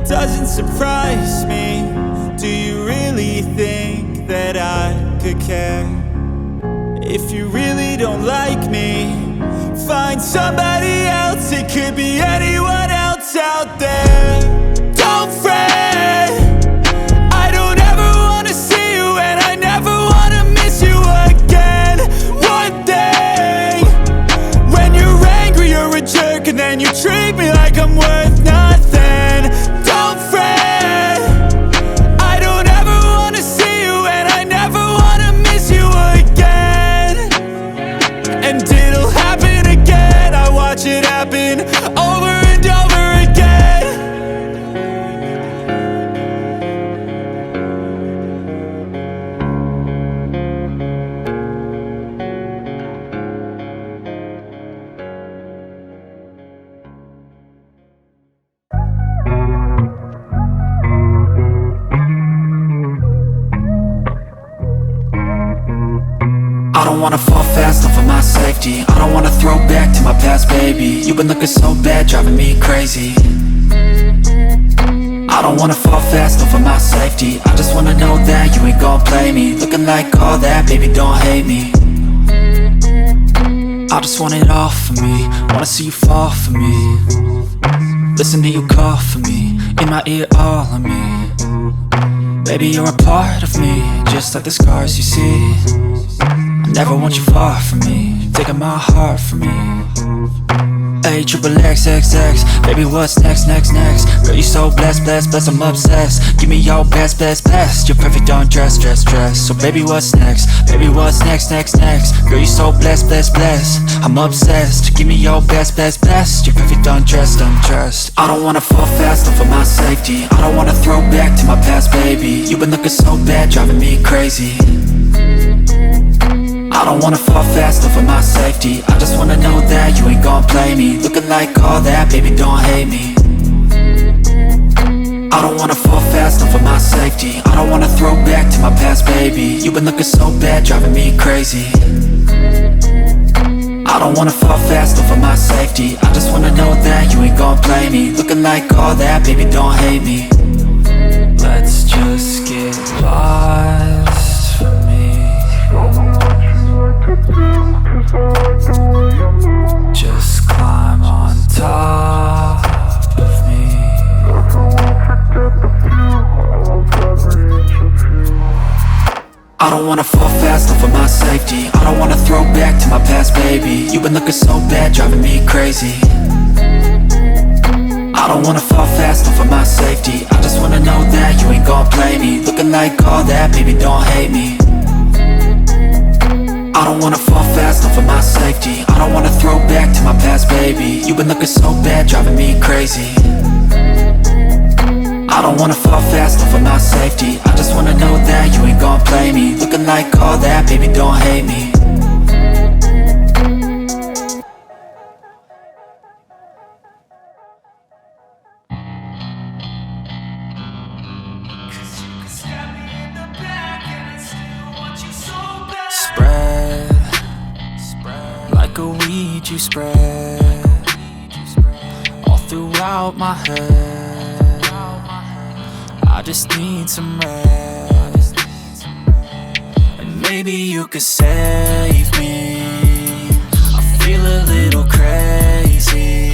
doesn't surprise me. Do you really think that I could care? If you really don't like me, find somebody else. It could be anyone else out there. Don't fret, I don't ever wanna see you, and I never wanna miss you again. One thing, when you're angry you're a jerk, and then you treat me like I'm worth nothing. Don't fret, I don't ever wanna see you, and I never wanna miss you again. And it'll happen again, I watch it happen over and over again. I don't wanna fall fast, not for my safety. I don't wanna throw back to my past, baby. You've been looking so bad, driving me crazy. I don't wanna fall fast, not for my safety. I just wanna know that you ain't gon' play me. Looking like all that, baby, don't hate me. I just want it all for me. Wanna see you fall for me. Listen to you call for me. In my ear, all of me. Baby, you're a part of me, just like the scars you see. I never want you far from me, taking my heart from me. A triple XXX, baby, what's next, next, next? Girl, you so blessed, blessed, blessed, I'm obsessed. Give me your best, best, best. You're perfect on dress, dress, dress. So baby, what's next? Baby, what's next, next, next? Girl, you so blessed, blessed, blessed. I'm obsessed. Give me your best, best, best. You're perfect undressed, undressed. I don't wanna fall fast, not for my safety. I don't wanna throw back to my past, baby. You've been looking so bad, driving me crazy. I don't wanna fall fast, not for my safety. I just wanna know that you ain't gon' play me. Looking like all that, baby, don't hate me. I don't wanna fall fast, not for my safety. I don't wanna throw back to my past, baby. You've been looking so bad, driving me crazy. I don't wanna fall fast, not for my safety. I just wanna know that you ain't gon' play me. Looking like all that, baby, don't hate me. Let's just get lost for me. Just climb on top of me. I don't wanna fall fast, not for my safety. I don't wanna throw back to my past, baby. You've been looking so bad, driving me crazy. I don't wanna fall fast, not for my safety. I just wanna know that you ain't gon' play me. Looking like all that, baby, don't hate me. I don't wanna fall fast, not for my safety. I don't wanna throw back to my past, baby. You've been looking so bad, driving me crazy. I don't wanna fall fast, not for my safety. I just wanna know that you ain't gon' play me. Looking like all that, baby, don't hate me. Spread like a weed you spread all throughout my head. I just need some rest, and maybe you could save me. I feel a little crazy.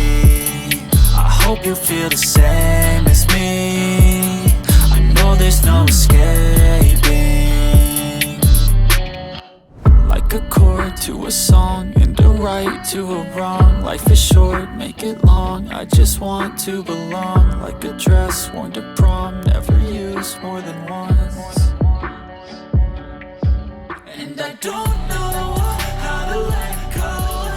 I hope you feel the same as me. I know there's no escaping. Like a chord to a song, and a right to a wrong. Life is short, make it long. I just want to belong. Like a dress worn to prom, never used more than once. And I don't